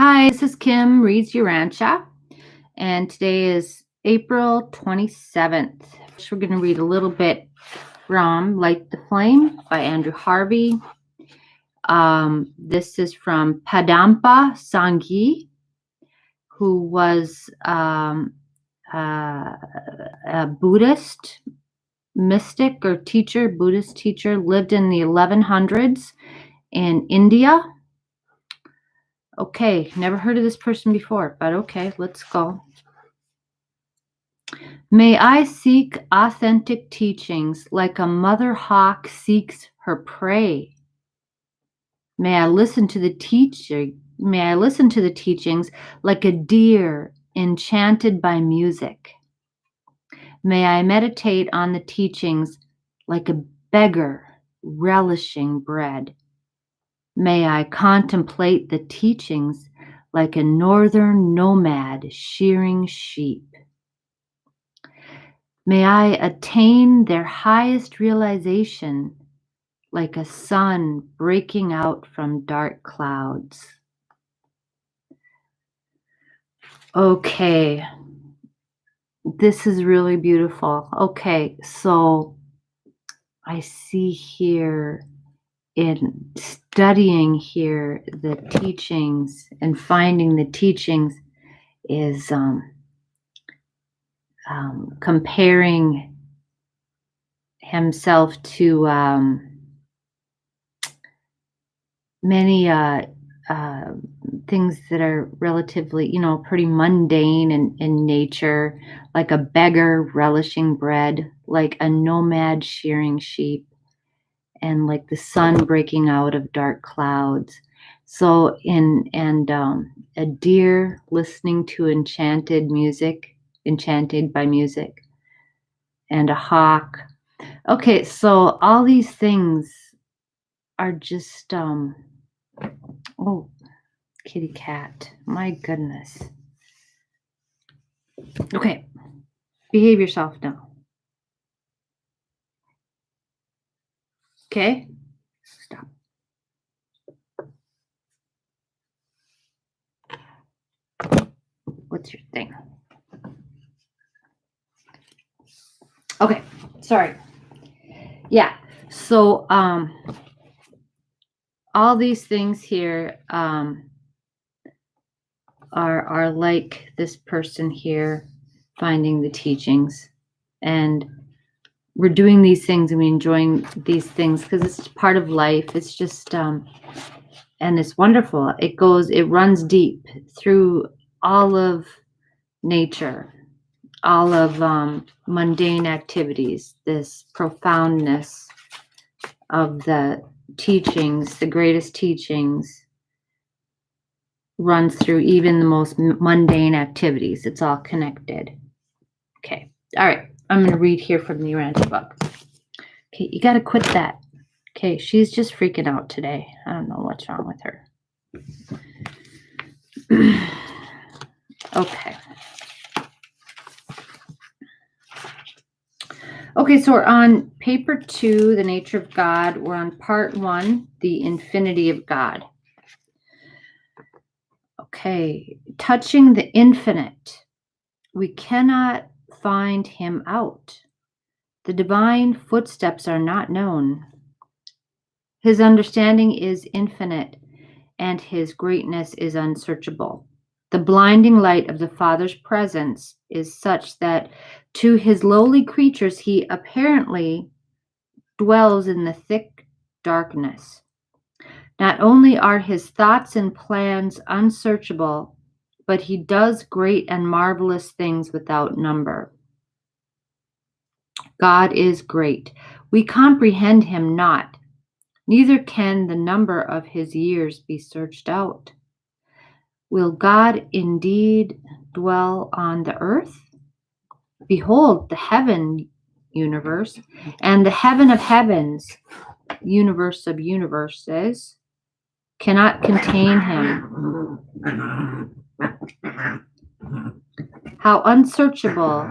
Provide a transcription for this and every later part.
Hi, this is Kim, Reads Urantia, and today is April 27th. We're going to read a little bit from Light the Flame by Andrew Harvey. This is from Padampa Sanghi, who was a Buddhist mystic or teacher, Buddhist teacher, lived in the 1100s in India. Okay, never heard of this person before, but okay, let's go. May I seek authentic teachings like a mother hawk seeks her prey. May I listen to the teachings like a deer enchanted by music. May I meditate on the teachings like a beggar relishing bread. May I contemplate the teachings like a northern nomad shearing sheep. May I attain their highest realization like a sun breaking out from dark clouds. Okay, this is really beautiful. Okay, so I see here in studying here the teachings and finding the teachings is comparing himself to many things that are relatively, pretty mundane in nature, like a beggar relishing bread, like a nomad shearing sheep, and like the sun breaking out of dark clouds. So a deer listening to enchanted by music, and a hawk. Okay, so all these things are just oh, kitty cat, my goodness. Okay, behave yourself now. Okay, stop. What's your thing? Okay, sorry. Yeah, so all these things here are like this person here finding the teachings, and we're doing these things and we're enjoying these things because it's part of life. It's just and it's wonderful. It runs deep through all of nature, all of mundane activities. This profoundness of the teachings, the greatest teachings, runs through even the most mundane activities. It's all connected. Okay. All right. I'm going to read here from the Urantia book. Okay. You got to quit that. Okay. She's just freaking out today. I don't know what's wrong with her. Okay. Okay. So we're on paper 2, the nature of God. We're on part 1, the infinity of God. Okay. Touching the infinite. We cannot find him out. The divine footsteps are not known. His understanding is infinite, and his greatness is unsearchable. The blinding light of the Father's presence is such that to his lowly creatures he apparently dwells in the thick darkness. Not only are his thoughts and plans unsearchable, but he does great and marvelous things without number. God is great. We comprehend him not, neither can the number of his years be searched out. Will God indeed dwell on the earth? Behold, the heaven universe, and the heaven of heavens, universe of universes, cannot contain him. How unsearchable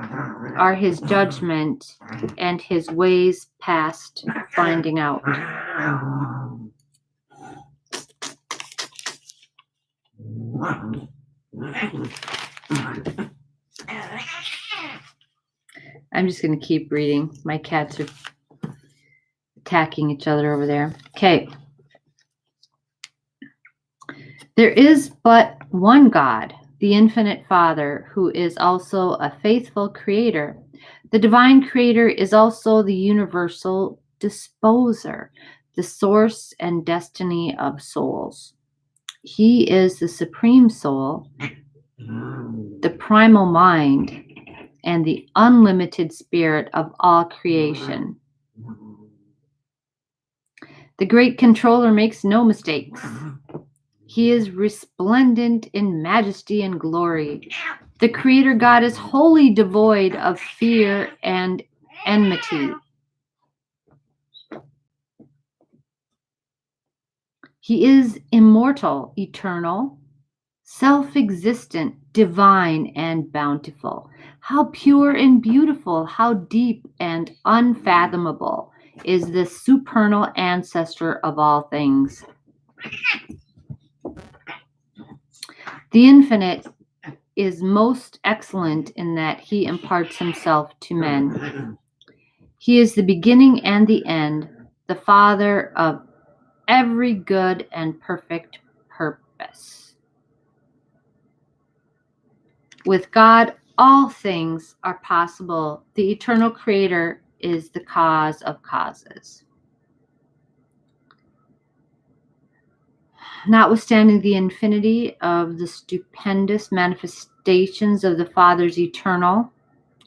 are his judgment and his ways past finding out. I'm just going to keep reading. My cats are attacking each other over there. Okay. There is but one God, the infinite Father, who is also a faithful creator. The divine creator is also the universal disposer, the source and destiny of souls. He is the supreme soul, the primal mind, and the unlimited spirit of all creation. The great controller makes no mistakes. He is resplendent in majesty and glory. The Creator God is wholly devoid of fear and enmity. He is immortal, eternal, self-existent, divine, and bountiful. How pure and beautiful, how deep and unfathomable is this supernal ancestor of all things. The infinite is most excellent in that he imparts himself to men. He is the beginning and the end, the Father of every good and perfect purpose. With God, all things are possible. The eternal Creator is the cause of causes. Notwithstanding the infinity of the stupendous manifestations of the Father's eternal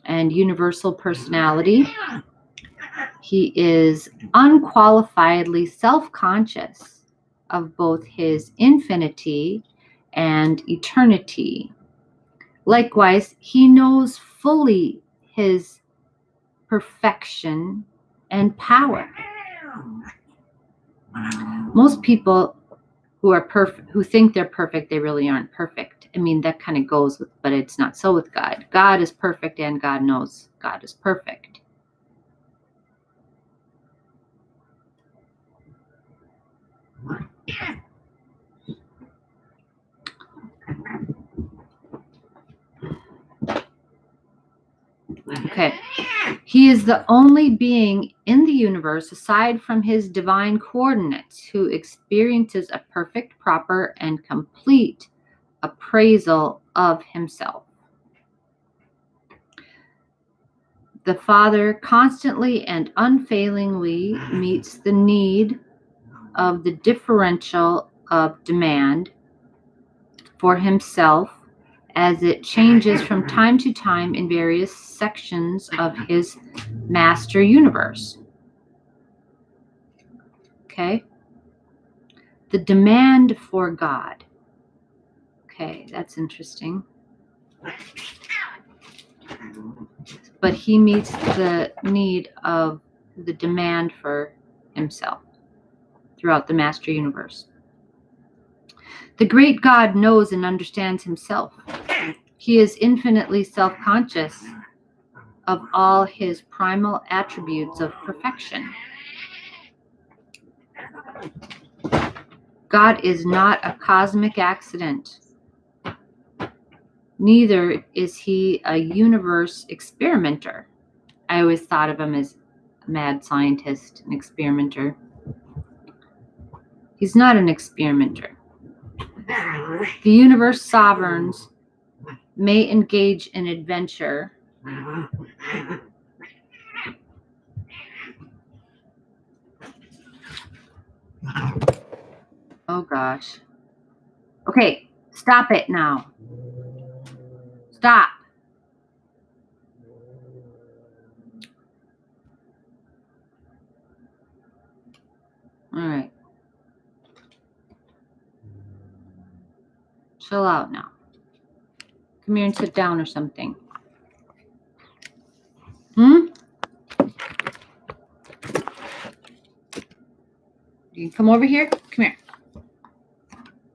and universal personality, he is unqualifiedly self-conscious of both his infinity and eternity. Likewise, he knows fully his perfection and power. Most people who are perfect, who think they're perfect, they really aren't perfect. I mean, that kind of goes with, but it's not so with God. God is perfect, and God knows God is perfect. Okay. He is the only being in the universe, aside from his divine coordinates, who experiences a perfect, proper, and complete appraisal of himself. The Father constantly and unfailingly meets the need of the differential of demand for himself as it changes from time to time in various sections of his master universe. Okay? The demand for God. Okay, that's interesting. But he meets the need of the demand for himself throughout the master universe. The great God knows and understands himself. He is infinitely self-conscious of all his primal attributes of perfection. God is not a cosmic accident. Neither is he a universe experimenter. I always thought of him as a mad scientist, an experimenter. He's not an experimenter. The universe sovereigns may engage in adventure oh gosh. Okay, stop it now. Stop. All right. Chill out now. Come here and sit down or something. You can come over here. Come here.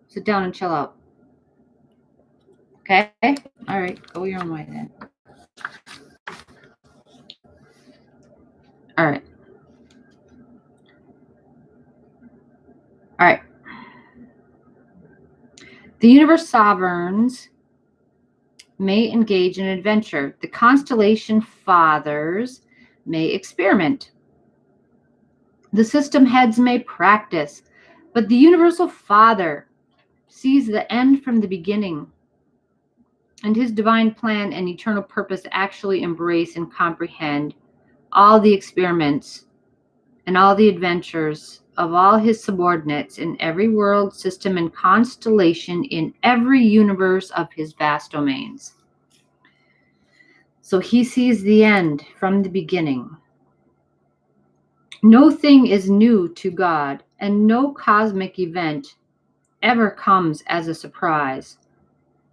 Sit down and chill out. Okay? All right. Go your own way then. All right. All right. The universe sovereigns may engage in adventure. The constellation fathers may experiment. The system heads may practice, but the universal Father sees the end from the beginning, and his divine plan and eternal purpose actually embrace and comprehend all the experiments and all the adventures of all his subordinates in every world, system, and constellation in every universe of his vast domains. So he sees the end from the beginning. No thing is new to God, and no cosmic event ever comes as a surprise.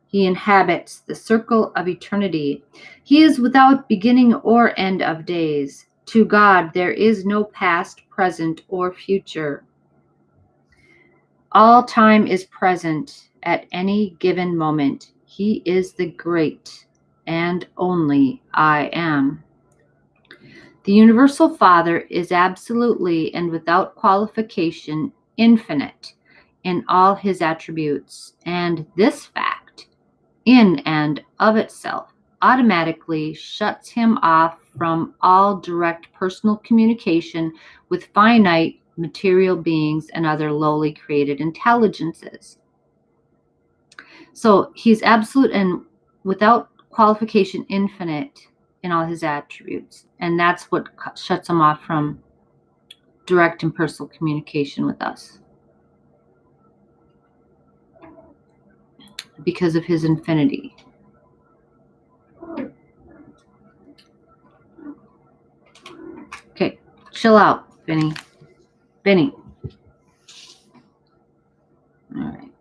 He inhabits the circle of eternity. He is without beginning or end of days. To God there is no past, present, or future. All time is present at any given moment. He is the great and only I am. The universal Father is absolutely and without qualification infinite in all his attributes, and this fact, in and of itself, automatically shuts him off from all direct personal communication with finite material beings and other lowly created intelligences. So he's absolute and without qualification infinite in all his attributes. And that's what shuts him off from direct and personal communication with us, because of his infinity. Okay, chill out, Benny. Benny. All right.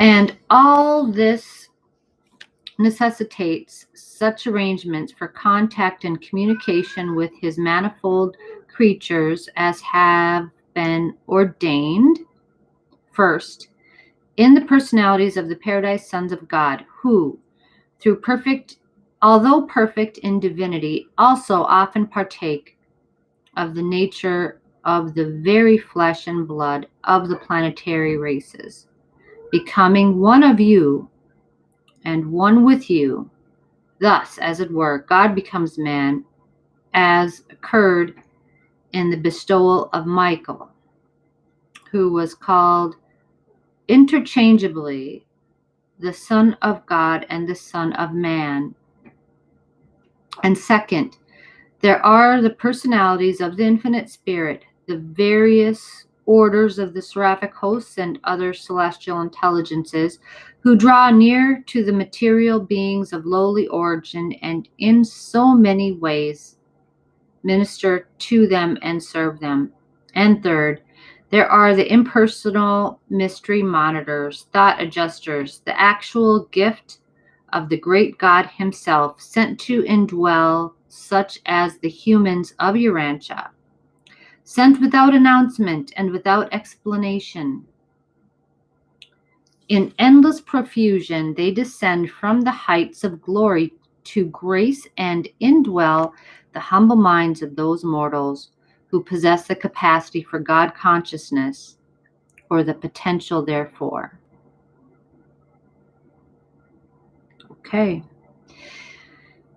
And all this necessitates such arrangements for contact and communication with his manifold creatures as have been ordained first in the personalities of the paradise sons of God, who, although perfect in divinity, also often partake of the nature of the very flesh and blood of the planetary races, becoming one of you and one with you. Thus, as it were, God becomes man, as occurred in the bestowal of Michael, who was called interchangeably the Son of God and the Son of Man. And second, there are the personalities of the infinite spirit, the various orders of the seraphic hosts and other celestial intelligences, who draw near to the material beings of lowly origin and in so many ways minister to them and serve them. And third, there are the impersonal mystery monitors, thought adjusters, the actual gift of the great God himself, sent to indwell such as the humans of Urantia, sent without announcement and without explanation. In endless profusion, they descend from the heights of glory to grace and indwell the humble minds of those mortals who possess the capacity for God consciousness or the potential therefore. Okay.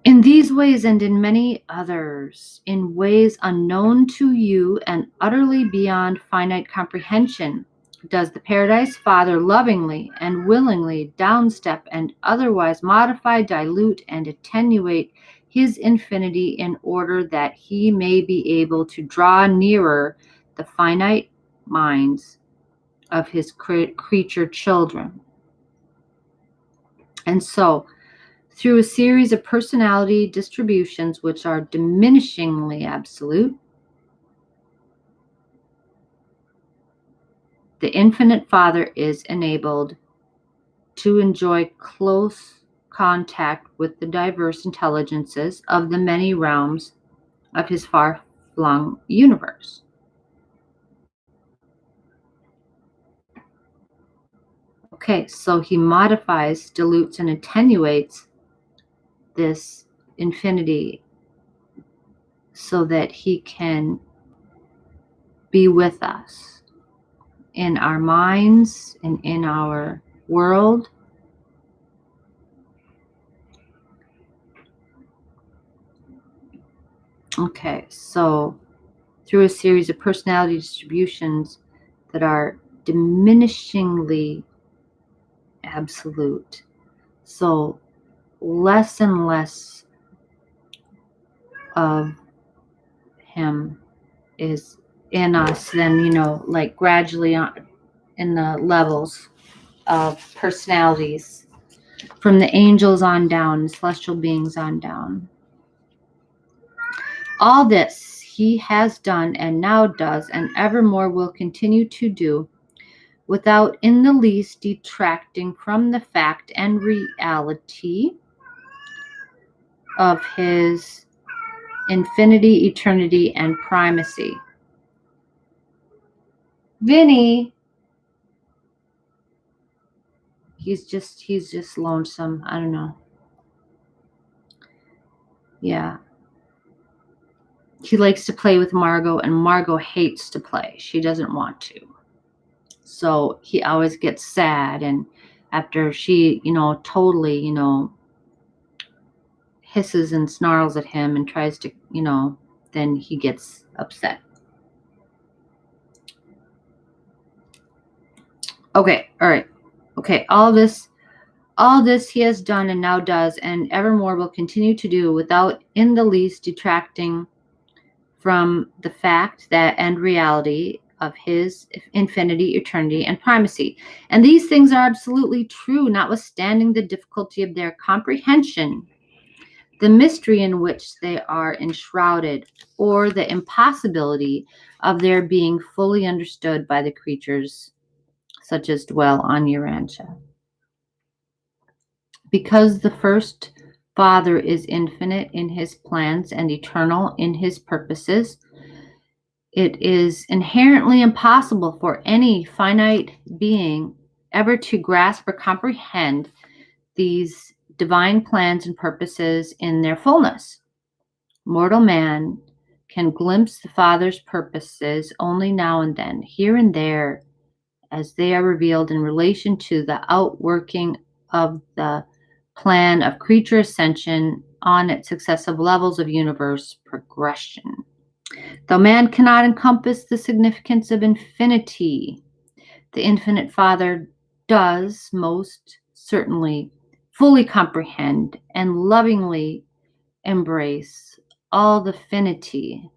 In these ways and in many others, in ways unknown to you and utterly beyond finite comprehension, does the Paradise Father lovingly and willingly downstep and otherwise modify, dilute, and attenuate his infinity in order that he may be able to draw nearer the finite minds of his creature children. And so, through a series of personality distributions which are diminishingly absolute, the infinite Father is enabled to enjoy close contact with the diverse intelligences of the many realms of his far-flung universe. Okay, so he modifies, dilutes, and attenuates this infinity so that he can be with us in our minds and in our world. Okay, so through a series of personality distributions that are diminishingly absolute. So less and less of him is in us than, like gradually on in the levels of personalities from the angels on down, celestial beings on down. All this he has done and now does and evermore will continue to do without in the least detracting from the fact and reality of his infinity, eternity, and primacy. Vinny, he's just lonesome. I don't know. Yeah. He likes to play with Margot, and Margot hates to play. She doesn't want to. So he always gets sad, and after she, totally, hisses and snarls at him and tries to, then he gets upset. Okay, all right. Okay, all this he has done and now does and evermore will continue to do without in the least detracting from the fact that and reality of his infinity, eternity, and primacy. And these things are absolutely true, notwithstanding the difficulty of their comprehension, the mystery in which they are enshrouded, or the impossibility of their being fully understood by the creatures such as dwell on Urantia. Because the first Father is infinite in his plans and eternal in his purposes, it is inherently impossible for any finite being ever to grasp or comprehend these divine plans and purposes in their fullness. Mortal man can glimpse the Father's purposes only now and then, here and there, as they are revealed in relation to the outworking of the plan of creature ascension on its successive levels of universe progression. Though man cannot encompass the significance of infinity, the infinite Father does most certainly fully comprehend and lovingly embrace all the finity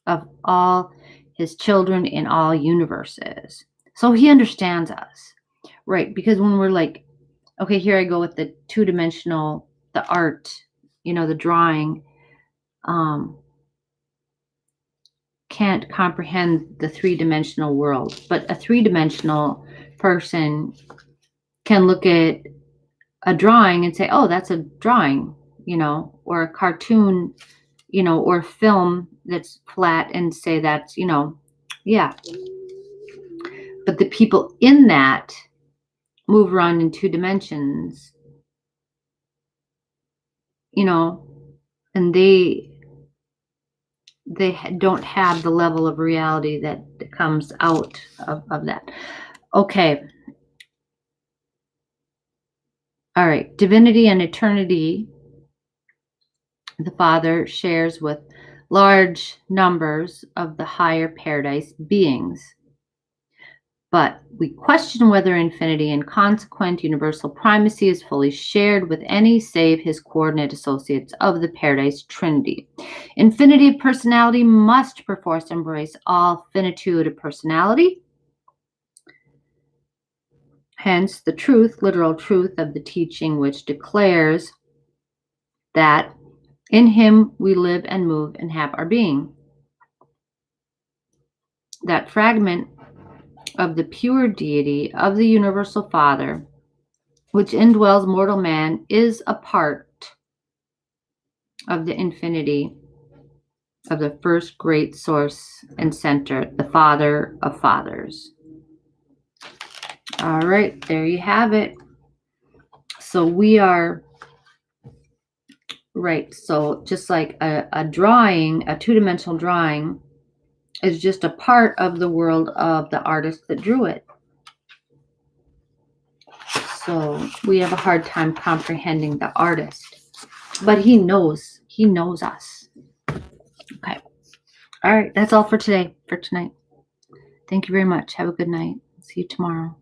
of all his children in all universes. So he understands us, right? Because when we're like, okay, here I go with the two-dimensional, the art, the drawing, can't comprehend the three-dimensional world, but a three-dimensional person can look at a drawing and say, oh, that's a drawing, or a cartoon, or film that's flat and say that's, yeah. But the people in that move around in two dimensions, and they don't have the level of reality that comes out of that. Okay. All right. Divinity and eternity, the Father shares with large numbers of the higher paradise beings. But we question whether infinity and consequent universal primacy is fully shared with any save his coordinate associates of the paradise trinity. Infinity of personality must perforce embrace all finitude of personality. Hence the truth, literal truth of the teaching which declares that in him we live and move and have our being. That fragment of the pure deity of the universal Father, which indwells mortal man, is a part of the infinity of the first great source and center, the Father of fathers. All right, there you have it. So we are Right. So just like a drawing, a two-dimensional drawing is just a part of the world of the artist that drew it. So we have a hard time comprehending the artist, but he knows us. Okay. All right. That's all for tonight. Thank you very much. Have a good night. See you tomorrow.